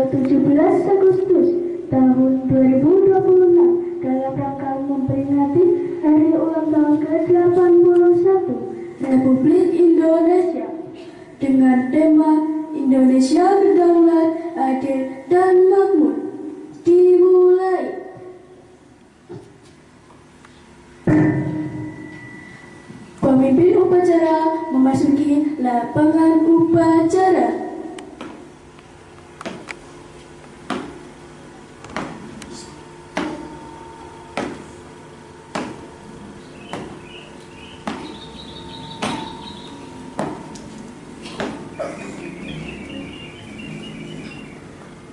17 Agustus tahun 2026 dalam rangka memperingati Hari Ulang Tahun ke-81 Republik Indonesia dengan tema Indonesia Berdaulat, Adil, dan Makmur. Dimulai. Pemimpin upacara memasuki lapangan upacara.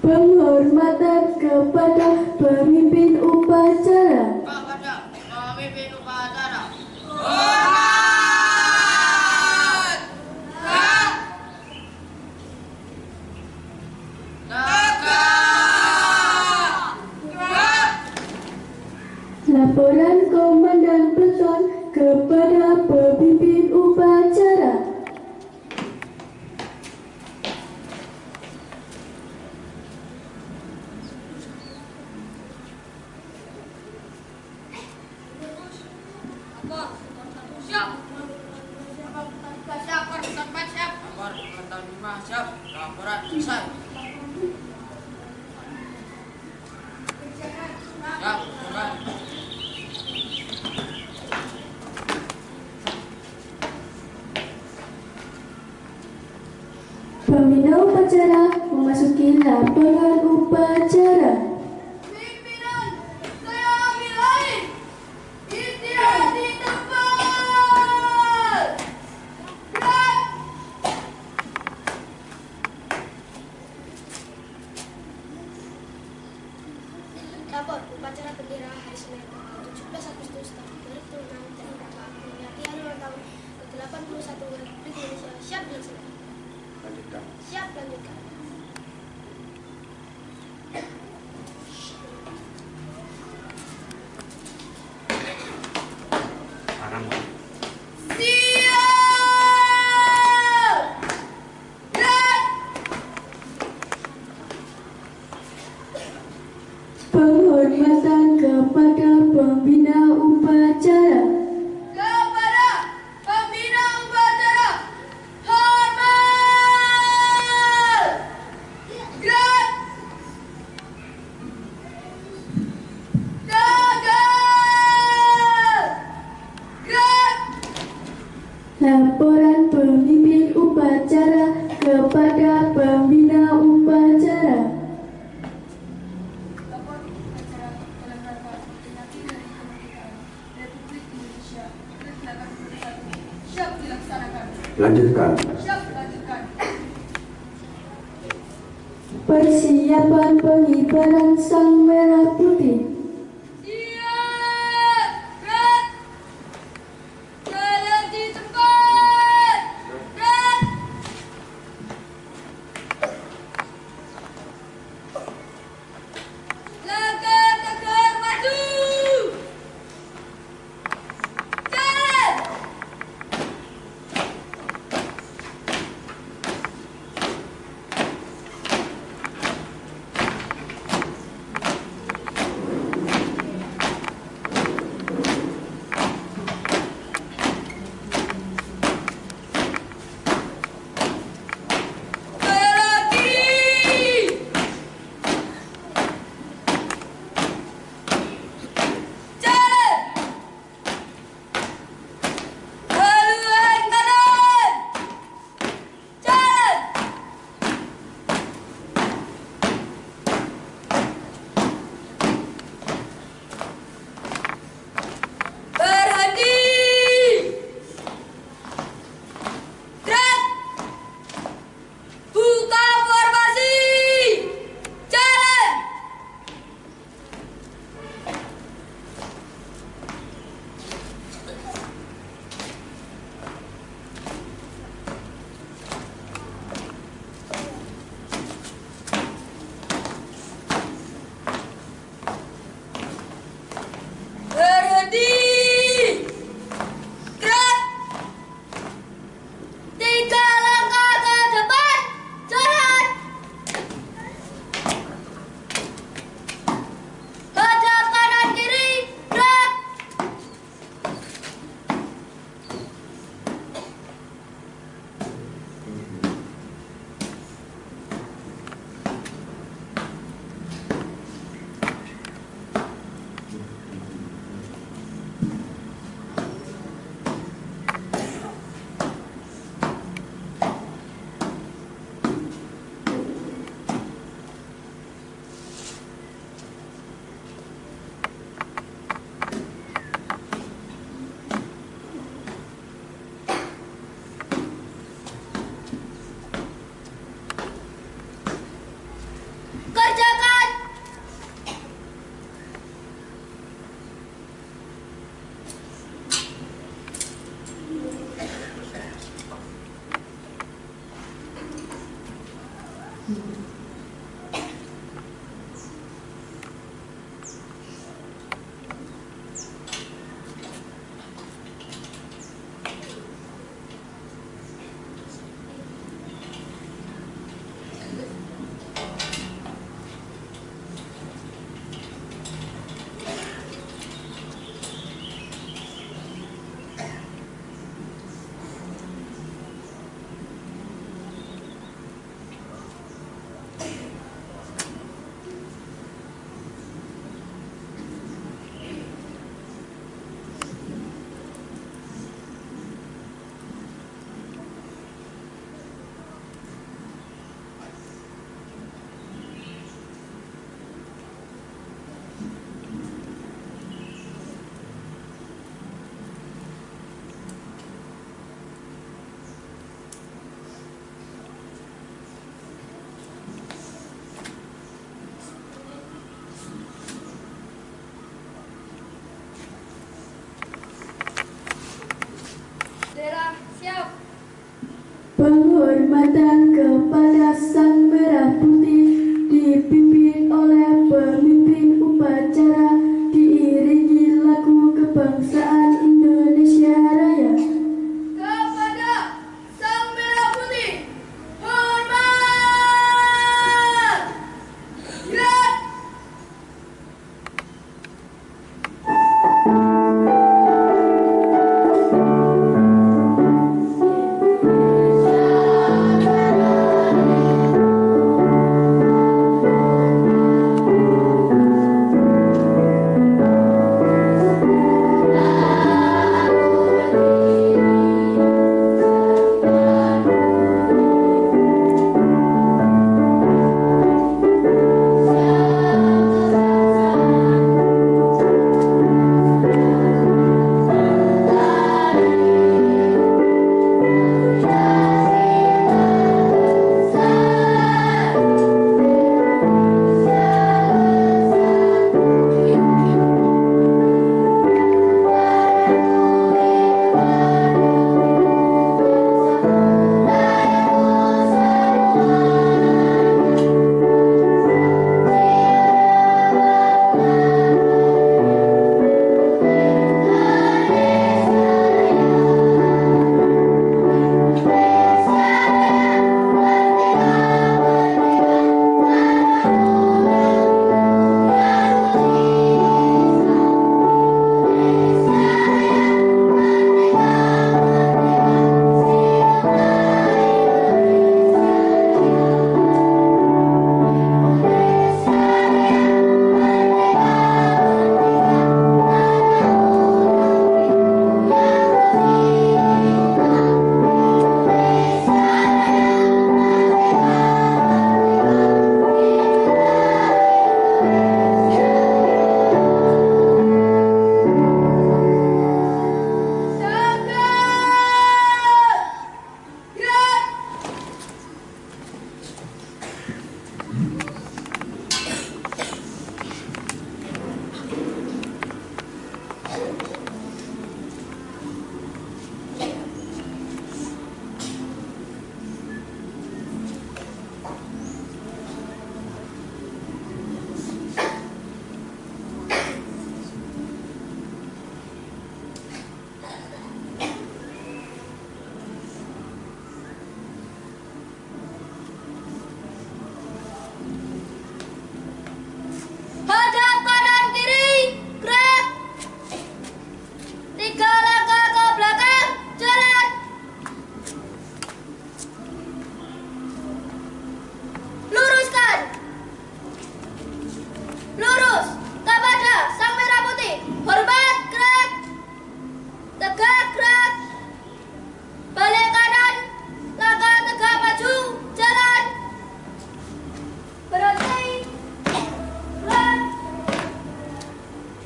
Penghormatan kepada pemimpin upacara. Kepada pemimpin upacara. Laporan Komandan Peleton kepada pemimpin upacara. Siap, laporan selesai. Siap, laporan. Pembina upacara memasuki lapangan upacara. Pimpinan, saya ambil alih. Istirahat di tempat. Gerak. Lapor upacara bendera hari Senin tanggal 17 Agustus tahun 2006 dalam rangka memperingati Hari Ulang Tahun ke-81 Republik Indonesia. Siap dilaksanakan. Siap lanjutkan. Penghormatan kepada pembina upacara. Kepada pembina upacara, hormat. Gerak. Tegak. Gerak. Laporan pemimpin upacara kepada pembina upacara. Lapor upacara dalam rangka memperingati Hari Kemerdekaan Republik Indonesia ke-81. Siap dilaksanakan. Lanjutkan. Siap lanjutkan. Persiapan pengibaran sang merah putih. Siap. Gerak. Jalan di tempat. Gerak. Langkah tegak maju. Jalan. Siap. Penghormatan kepada Sang Merah Putih dipimpin oleh pemimpin upacara diiringi lagu kebangsaan Indonesia Raya. Kepada Sang Merah Putih, hormat. Gerak. Hadap kanan kiri, gerak. 3 langkah ke belakang, jalan. Luruskan. Lurus kepada Sang Merah Putih. Hormat, gerak. Tegak, gerak. Balik kanan, langkah tegak maju, jalan. Berhenti. Gerak.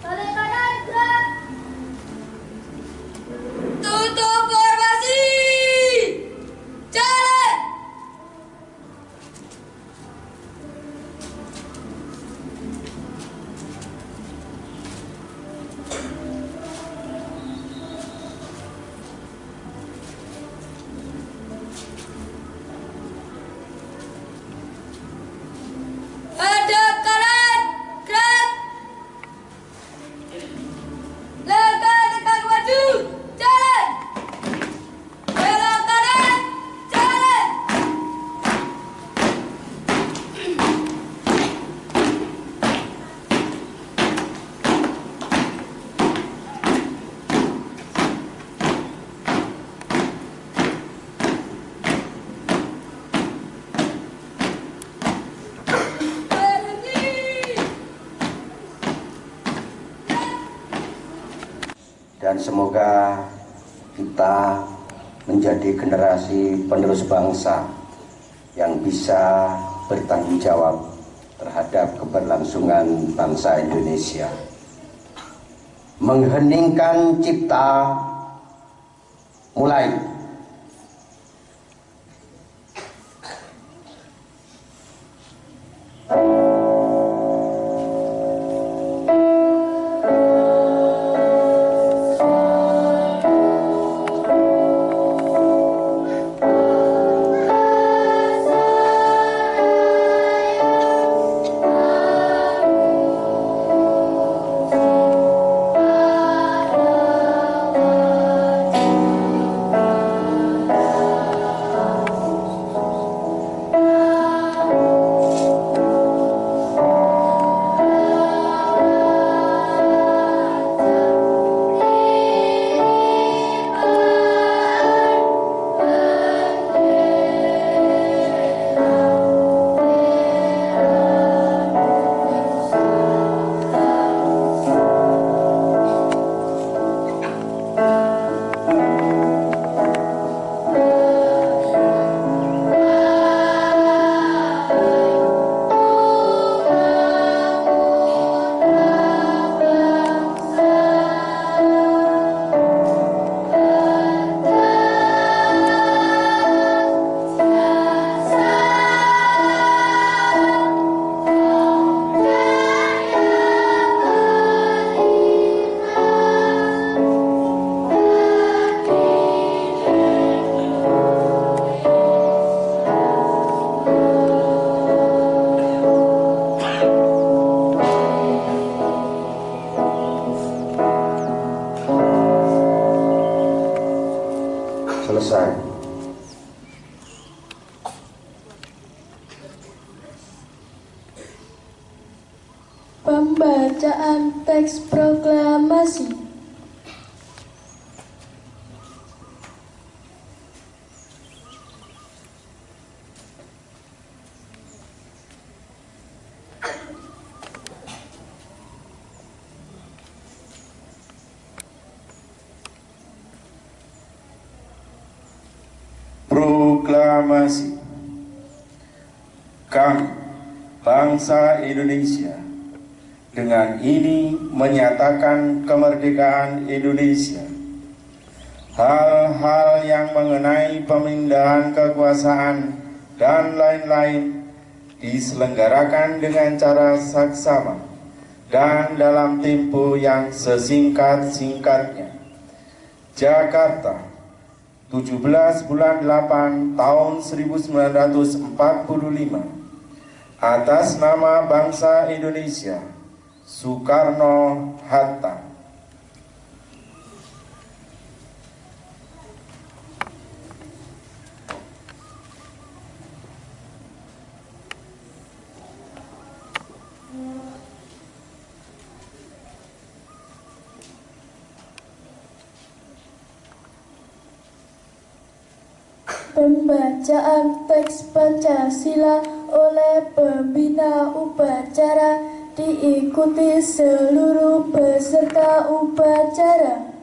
Balik kanan, gerak. Tutup formasi. Jalan. Hadap kanan, gerak. Langkah tegak maju, jalan. Belok kanan, jalan. Berhenti. Dan semoga kita menjadi generasi penerus bangsa yang bisa bertanggung jawab terhadap keberlangsungan bangsa Indonesia. Mengheningkan cipta mulai. Pembacaan teks proklamasi. Proklamasi. Kami, bangsa Indonesia, dengan ini menyatakan kemerdekaan Indonesia. Hal-hal yang mengenai pemindahan kekuasaan dan lain-lain diselenggarakan dengan cara saksama dan dalam tempo yang sesingkat-singkatnya. Jakarta, 17 bulan 8 tahun 1945. Atas nama bangsa Indonesia, Soekarno-Hatta. Pembacaan teks Pancasila oleh pembina upacara diikuti seluruh peserta upacara.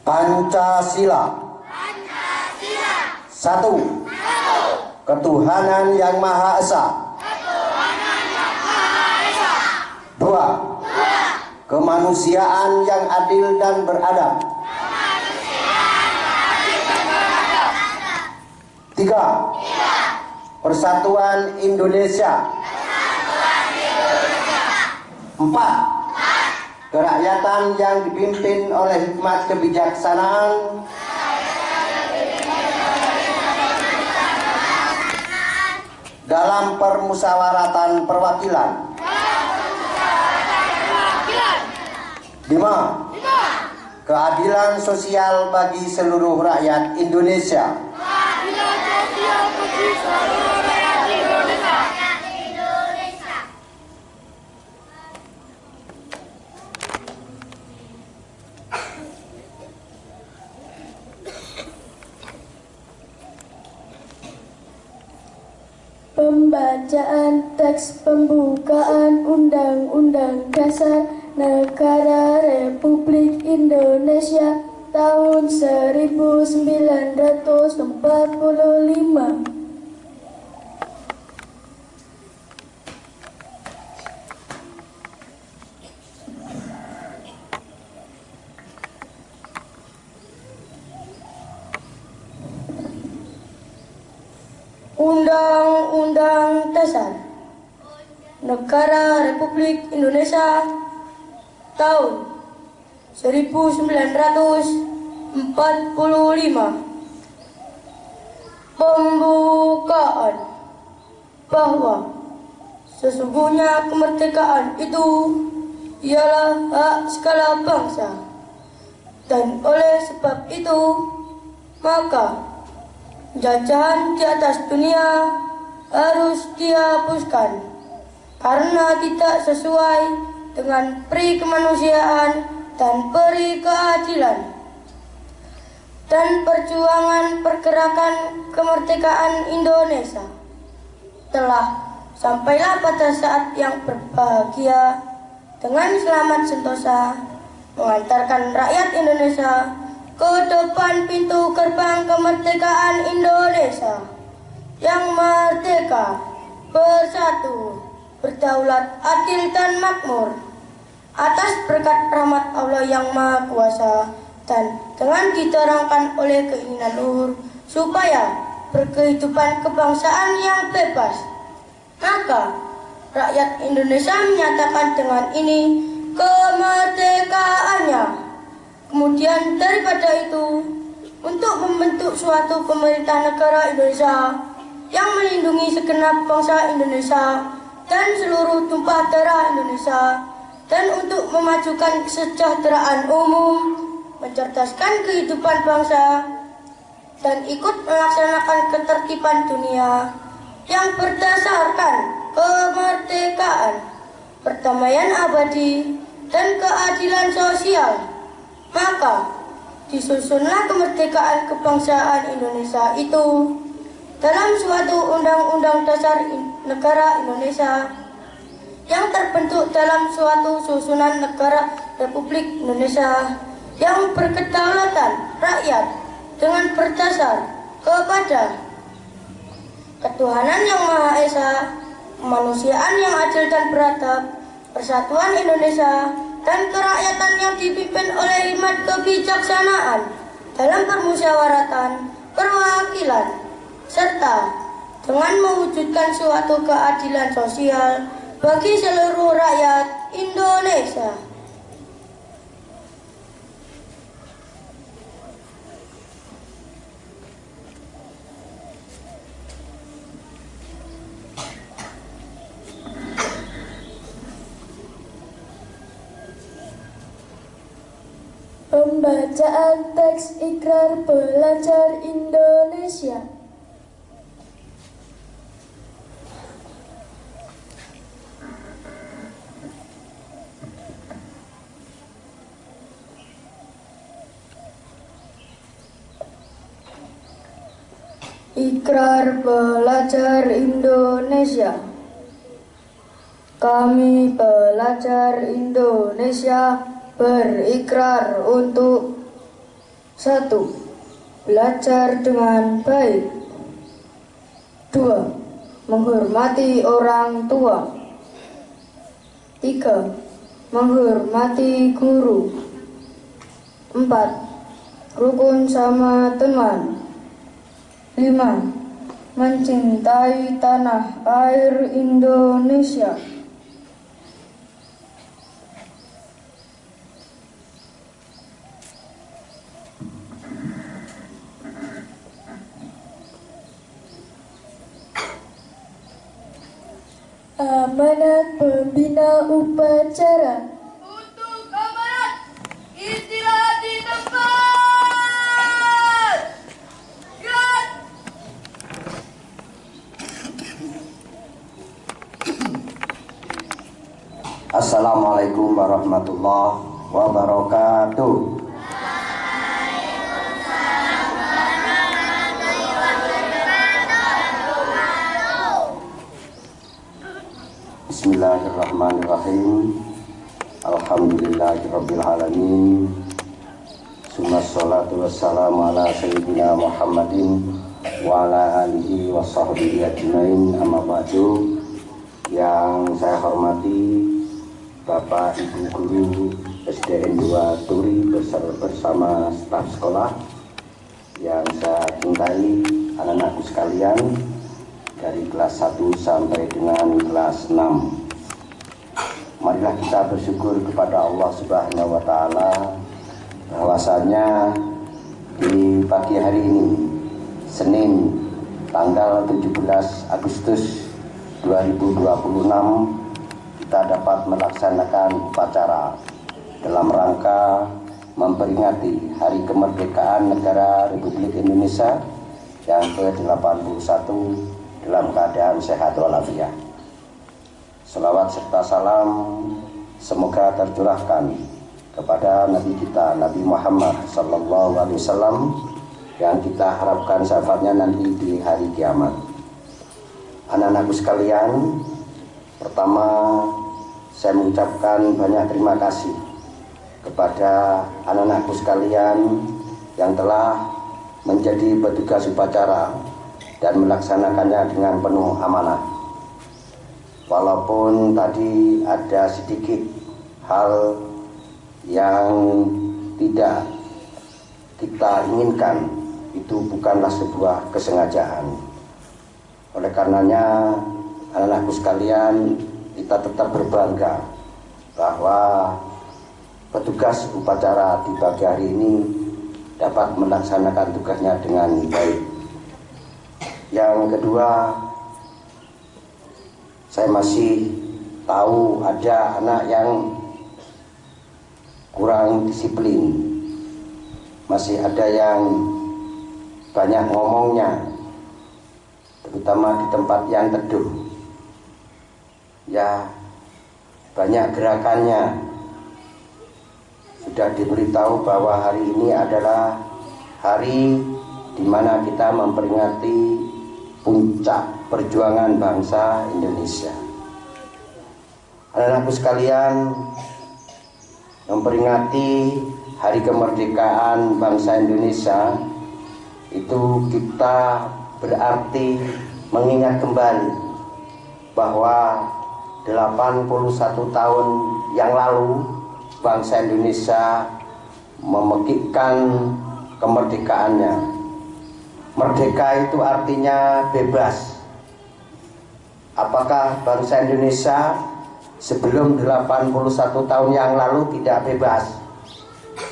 Pancasila. Satu. Ketuhanan yang Maha Esa. Dua. Kemanusiaan yang adil dan beradab. Tiga. Persatuan Indonesia. Empat. Kerakyatan yang dipimpin oleh hikmat kebijaksanaan. Dalam permusyawaratan perwakilan. 5. Keadilan sosial bagi seluruh rakyat Indonesia. Pembacaan teks pembukaan Undang-Undang Dasar Negara Republik Indonesia tahun 1945. Undang-Undang Dasar Negara Republik Indonesia tahun 1945. Pembukaan bahwa sesungguhnya kemerdekaan itu ialah hak segala bangsa, dan oleh sebab itu maka penjajahan di atas dunia harus dihapuskan karena tidak sesuai dengan peri kemanusiaan dan peri keadilan. Dan perjuangan pergerakan kemerdekaan Indonesia telah sampailah pada saat yang berbahagia dengan selamat sentosa mengantarkan rakyat Indonesia ke depan pintu gerbang kemerdekaan Indonesia yang merdeka, bersatu, berdaulat, adil dan makmur atas berkat rahmat Allah yang Maha Kuasa dan dengan didorongkan oleh keinginan luhur supaya berkehidupan kebangsaan yang bebas. Maka rakyat Indonesia menyatakan dengan ini kemerdekaannya. Kemudian daripada itu, untuk membentuk suatu pemerintah negara Indonesia yang melindungi segenap bangsa Indonesia dan seluruh tumpah darah Indonesia dan untuk memajukan kesejahteraan umum, mencerdaskan kehidupan bangsa, dan ikut melaksanakan ketertiban dunia yang berdasarkan kemerdekaan, perdamaian abadi, dan keadilan sosial. Maka disusunlah kemerdekaan kebangsaan Indonesia itu dalam suatu Undang-Undang Dasar Negara Indonesia yang terbentuk dalam suatu susunan negara Republik Indonesia yang berkedaulatan rakyat dengan berdasar kepada ketuhanan yang Maha Esa, kemanusiaan yang adil dan beradab, persatuan Indonesia, dan kerakyatan yang dipimpin oleh hikmat kebijaksanaan dalam permusyawaratan, perwakilan, serta dengan mewujudkan suatu keadilan sosial bagi seluruh rakyat Indonesia. Pembacaan teks Ikrar Pelajar Indonesia. Ikrar Pelajar Indonesia. Kami pelajar Indonesia berikrar untuk 1. Belajar dengan baik. 2. Menghormati orang tua. 3. Menghormati guru. 4. Rukun sama teman. 5. Mencintai tanah air Indonesia. Amanat pembina upacara. Untuk amanat, istirahat di tempat. Gerak. Assalamualaikum warahmatullahi wabarakatuh. Bismillahirrahmanirrahim. Alhamdulillahirrabbilalamin. Summassalatu wassalamu ala sayyidina Muhammadin wa ala alihi wa sahbihi ajmain, amma ba'du. Yang saya hormati Bapak Ibu Guru SDN 2 Turi bersama staf sekolah, yang saya cintai anak-anakku sekalian dari kelas 1 sampai dengan kelas 6. Marilah kita bersyukur kepada Allah Subhanahu wa taala bahwasanya di pagi hari ini, Senin tanggal 17 Agustus 2026, kita dapat melaksanakan upacara dalam rangka memperingati Hari Kemerdekaan Negara Republik Indonesia yang ke-81 dalam keadaan sehat walafiat. Selawat serta salam semoga tercurahkan kepada Nabi kita, Nabi Muhammad SAW, yang kita harapkan syafaatnya nanti di hari kiamat. Anak-anakku sekalian, pertama saya mengucapkan banyak terima kasih kepada anak-anakku sekalian yang telah menjadi petugas upacara dan melaksanakannya dengan penuh amanah. Walaupun tadi ada sedikit hal yang tidak kita inginkan, itu bukanlah sebuah kesengajaan. Oleh karenanya, anak-anakku sekalian, kita tetap berbangga bahwa petugas upacara di pagi hari ini dapat melaksanakan tugasnya dengan baik. Yang kedua, saya masih tahu ada anak yang kurang disiplin, masih ada yang banyak ngomongnya, terutama di tempat yang teduh. Ya, banyak gerakannya. Sudah diberitahu bahwa hari ini adalah hari di mana kita memperingati puncak perjuangan bangsa Indonesia. Anak-anakku sekalian, memperingati hari kemerdekaan bangsa Indonesia itu kita berarti mengingat kembali bahwa 81 tahun yang lalu bangsa Indonesia memekikkan kemerdekaannya. Merdeka itu artinya bebas. Apakah bangsa Indonesia sebelum 81 tahun yang lalu tidak bebas?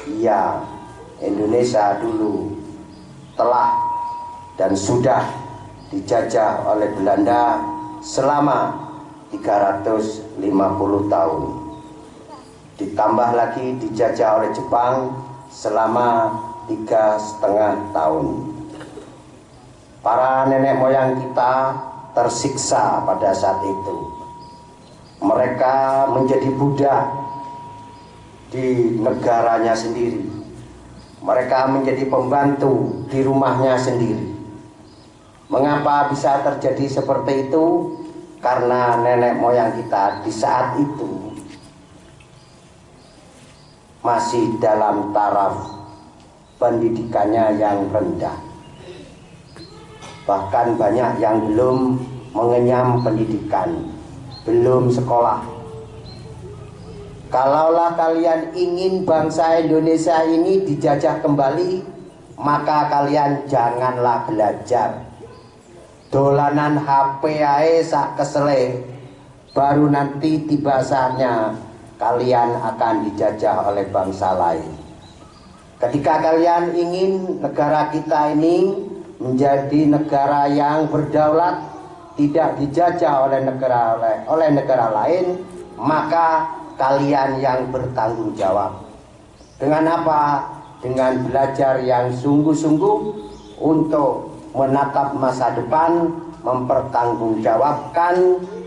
Iya, Indonesia dulu telah dan sudah dijajah oleh Belanda selama 350 tahun. Ditambah lagi dijajah oleh Jepang selama 3,5 tahun. Para nenek moyang kita tersiksa pada saat itu. Mereka menjadi budak di negaranya sendiri. Mereka menjadi pembantu di rumahnya sendiri. Mengapa bisa terjadi seperti itu? Karena nenek moyang kita di saat itu masih dalam taraf pendidikannya yang rendah. Bahkan banyak yang belum mengenyam pendidikan, belum sekolah. Kalaulah kalian ingin bangsa Indonesia ini dijajah kembali, maka kalian janganlah belajar. Dolanan HP ae sak kesele, baru nanti tiba saatnya kalian akan dijajah oleh bangsa lain. Ketika kalian ingin negara kita ini menjadi negara yang berdaulat, tidak dijajah oleh negara lain, maka kalian yang bertanggung jawab. Dengan apa? Dengan belajar yang sungguh-sungguh untuk menatap masa depan, mempertanggungjawabkan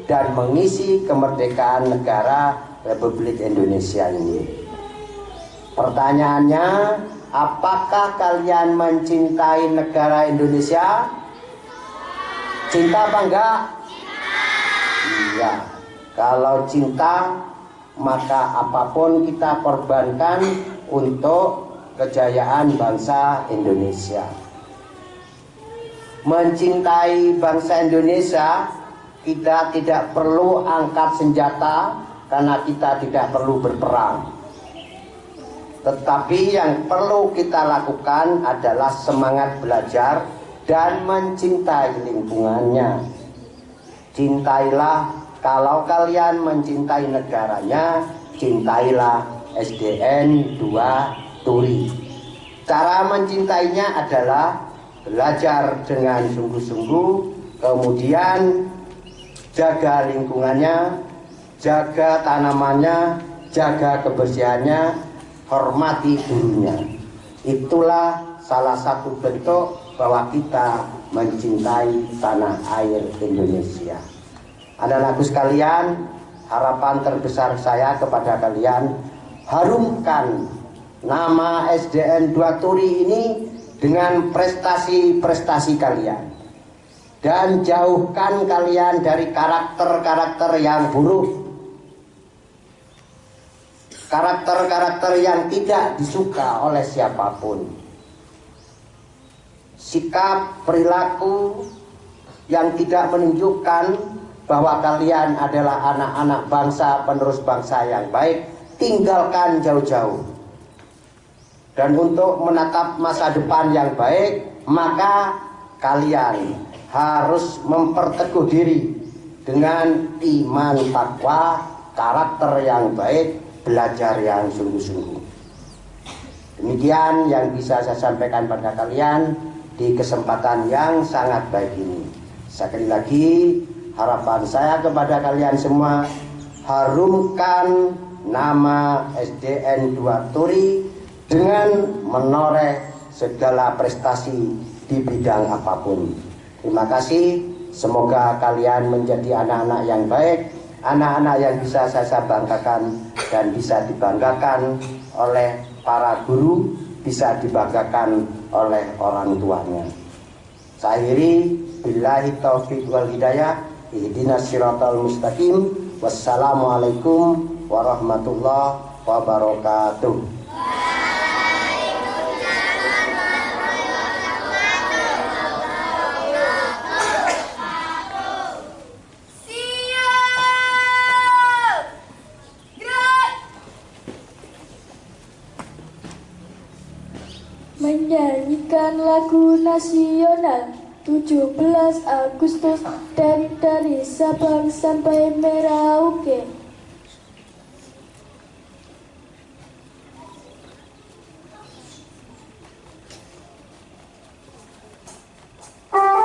dan mengisi kemerdekaan negara Republik Indonesia ini. Pertanyaannya, apakah kalian mencintai negara Indonesia? Cinta apa enggak? Iya. Kalau cinta, maka apapun kita korbankan untuk kejayaan bangsa Indonesia. Mencintai bangsa Indonesia, kita tidak perlu angkat senjata karena kita tidak perlu berperang. Tetapi yang perlu kita lakukan adalah semangat belajar dan mencintai lingkungannya. Cintailah, kalau kalian mencintai negaranya, cintailah SDN 2 Turi. Cara mencintainya adalah belajar dengan sungguh-sungguh, kemudian jaga lingkungannya, jaga tanamannya, jaga kebersihannya, hormati gurunya. Itulah salah satu bentuk bahwa kita mencintai tanah air Indonesia. Anak-anakku sekalian, harapan terbesar saya kepada kalian, harumkan nama SDN 2 Turi ini dengan prestasi-prestasi kalian, dan jauhkan kalian dari karakter-karakter yang buruk, karakter-karakter yang tidak disuka oleh siapapun, sikap perilaku yang tidak menunjukkan bahwa kalian adalah anak-anak bangsa, penerus bangsa yang baik, tinggalkan jauh-jauh. Dan untuk menatap masa depan yang baik, maka kalian harus memperteguh diri dengan iman, takwa, karakter yang baik, belajar yang sungguh-sungguh. Demikian yang bisa saya sampaikan pada kalian di kesempatan yang sangat baik ini. Sekali lagi, harapan saya kepada kalian semua, harumkan nama SDN 2 Turi dengan menoreh segala prestasi di bidang apapun. Terima kasih, semoga kalian menjadi anak-anak yang baik, anak-anak yang bisa saya banggakan dan bisa dibanggakan oleh para guru, bisa dibanggakan oleh orang tuanya. Saya akhiri, billahi taufiq wal hidayah, ihdinas siratal mustaqim. Wassalamualaikum warahmatullahi wabarakatuh. Menyanyikan lagu nasional 17 Agustus dari Sabang sampai Merauke. Thank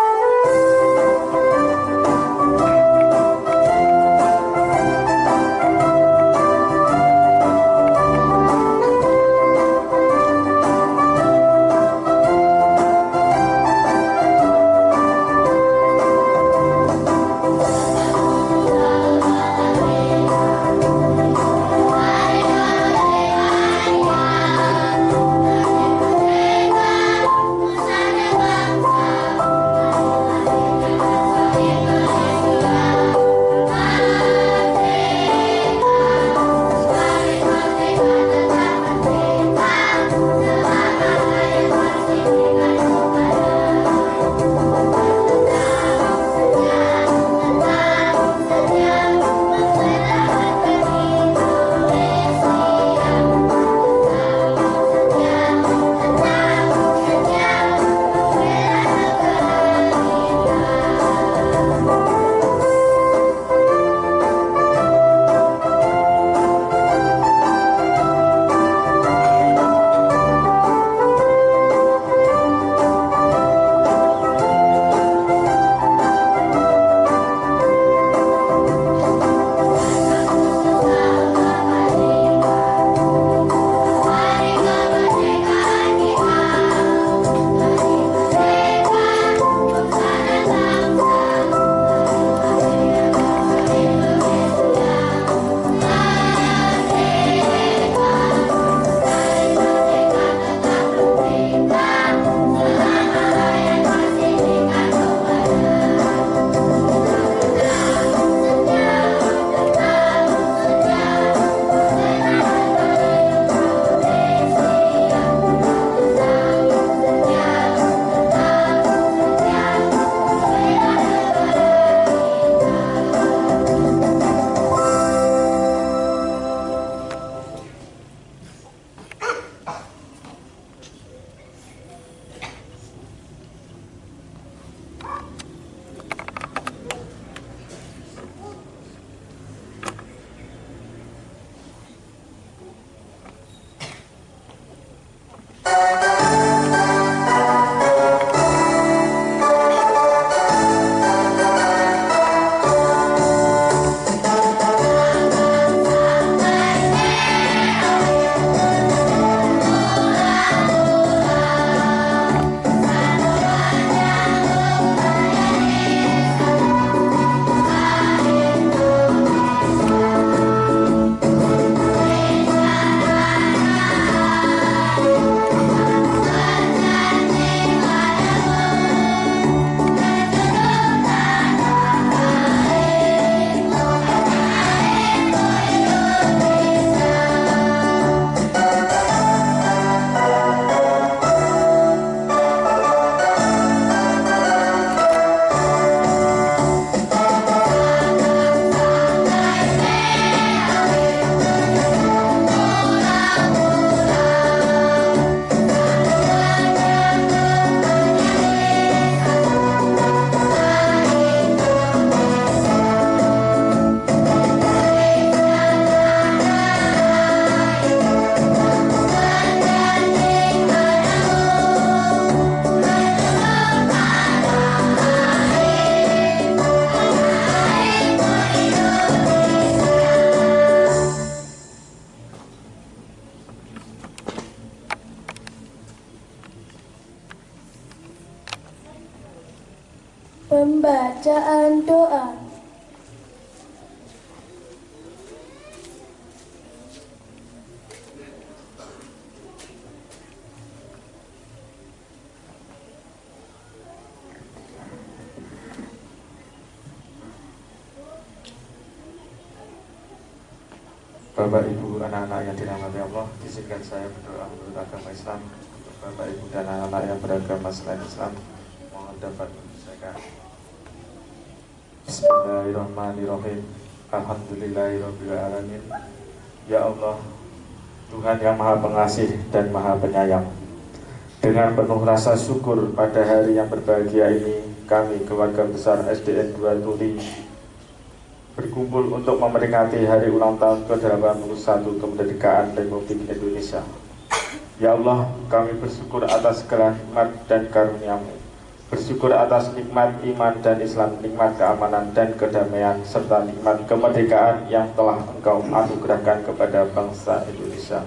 bacaan doa. Bapak Ibu anak-anak yang dirahmati Allah, izinkan saya berdoa menurut agama Islam untuk Bapak Ibu dan anak-anak yang beragama selain Islam, mohon dapat menyelesaikan. Bismillahirrahmanirrahim. Alhamdulillahirrahmanirrahim. Ya Allah, Tuhan yang Maha Pengasih dan Maha Penyayang, dengan penuh rasa syukur pada hari yang berbahagia ini, kami keluarga besar SDN 2 Turi berkumpul untuk memperingati hari ulang tahun ke-81 kemerdekaan Republik Indonesia. Ya Allah, kami bersyukur atas segala nikmat dan karunia-Mu. Bersyukur atas nikmat iman dan Islam, nikmat keamanan dan kedamaian, serta nikmat kemerdekaan yang telah Engkau anugerahkan kepada bangsa Indonesia.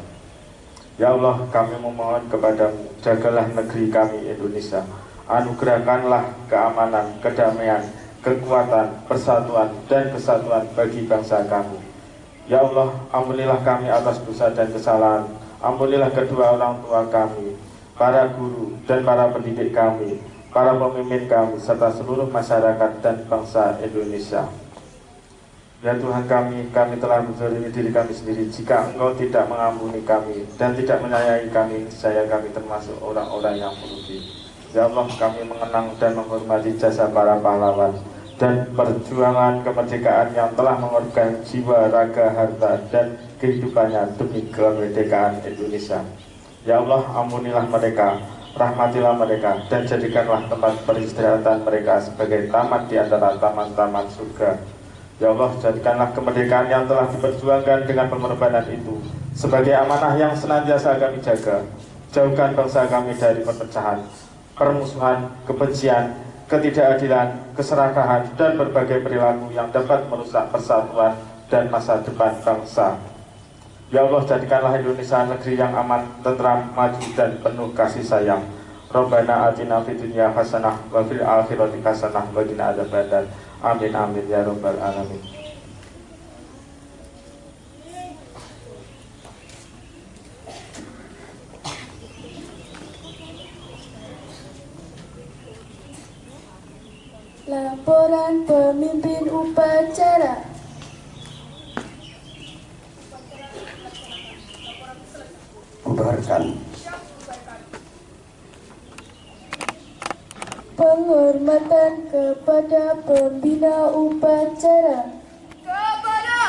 Ya Allah, kami memohon kepadamu, jagalah negeri kami Indonesia. Anugerahkanlah keamanan, kedamaian, kekuatan, persatuan, dan kesatuan bagi bangsa kami. Ya Allah, ampunilah kami atas dosa dan kesalahan. Ampunilah kedua orang tua kami, para guru dan para pendidik kami, para pemimpin kami, serta seluruh masyarakat dan bangsa Indonesia. Ya Tuhan kami telah menzalimi diri kami sendiri. Jika Engkau tidak mengampuni kami dan tidak menyayangi kami, saya kami termasuk orang-orang yang merugi. Ya Allah, kami mengenang dan menghormati jasa para pahlawan dan perjuangan kemerdekaan yang telah mengorbankan jiwa, raga, harta, dan kehidupannya demi kemerdekaan Indonesia. Ya Allah, ampunilah mereka, rahmatilah mereka, dan jadikanlah tempat peristirahatan mereka sebagai taman di antara taman-taman surga. Ya Allah, jadikanlah kemerdekaan yang telah diperjuangkan dengan pengorbanan itu sebagai amanah yang senantiasa kami jaga. Jauhkan bangsa kami dari perpecahan, permusuhan, kebencian, ketidakadilan, keserakahan, dan berbagai perilaku yang dapat merusak persatuan dan masa depan bangsa. Ya Allah, jadikanlah Indonesia negeri yang aman, tentram, maju, dan penuh kasih sayang. Rabbana atina fid dunya hasanah wa fil akhirati hasanah wa qina adzabannar. Amin amin ya rabbal alamin. Laporan pemimpin upacara. Bubarkan. Penghormatan kepada pembina upacara. Kepada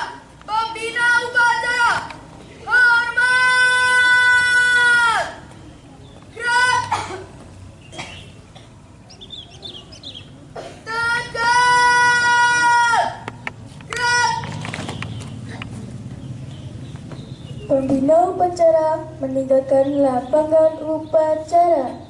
pembina upacara, hormat. Gerak. Tegak. Gerak. Pembina upacara meninggalkan lapangan upacara.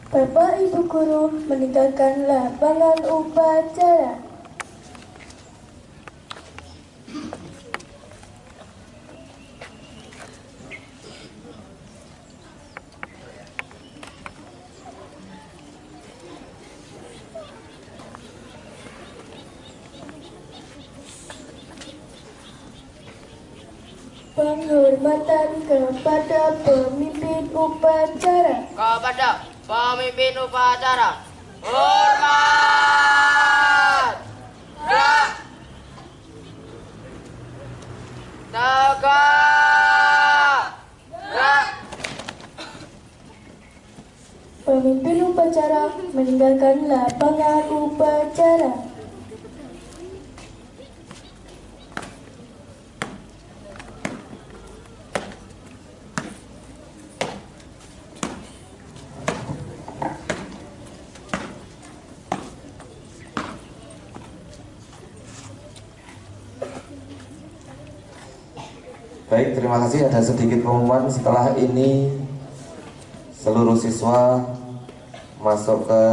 Bapak Ibu guru meninggalkan lapangan upacara. Penghormatan kepada pemimpin upacara. Kepada pemimpin upacara, hormat. Gerak. Tegak. Gerak. Pemimpin upacara meninggalkan lapangan upacara. Baik, terima kasih. Ada sedikit pengumuman. Setelah ini seluruh siswa masuk ke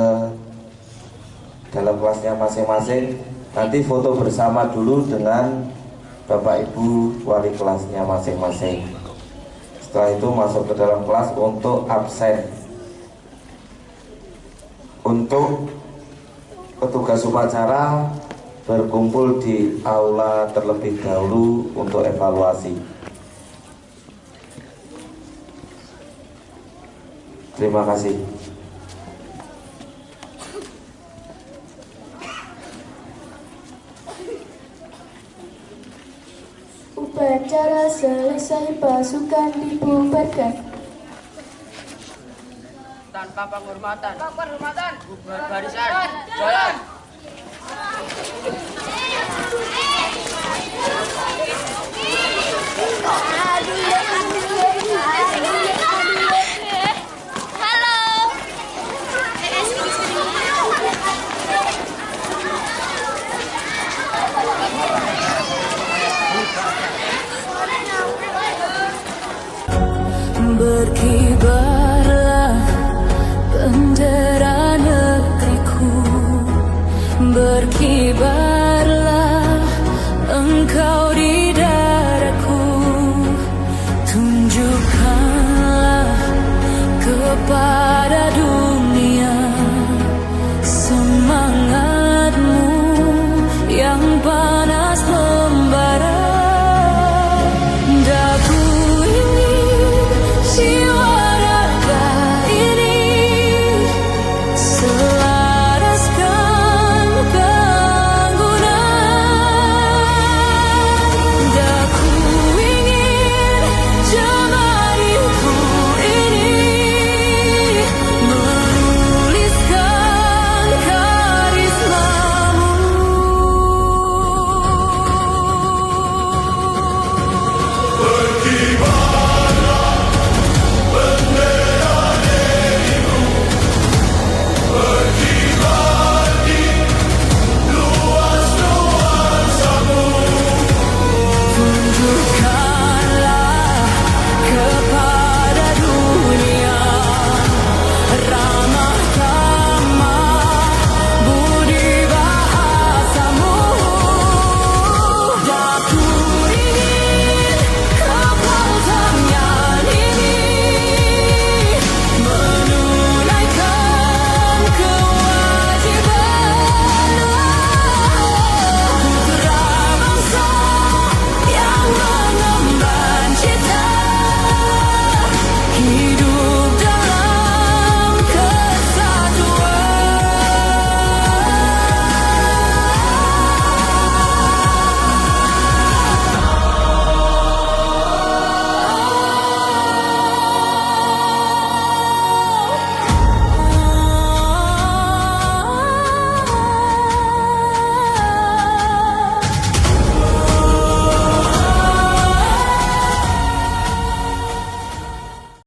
dalam kelasnya masing-masing. Nanti foto bersama dulu dengan Bapak Ibu wali kelasnya masing-masing. Setelah itu masuk ke dalam kelas untuk absen. Untuk petugas upacara berkumpul di aula terlebih dahulu untuk evaluasi. Terima kasih. Upacara selesai, pasukan dibubarkan. Tanpa penghormatan. Bubar barisan. Jalan. Berkibarlah bendera negeriku, berkibarlah engkau di dadaku, tunjukkanlah kepada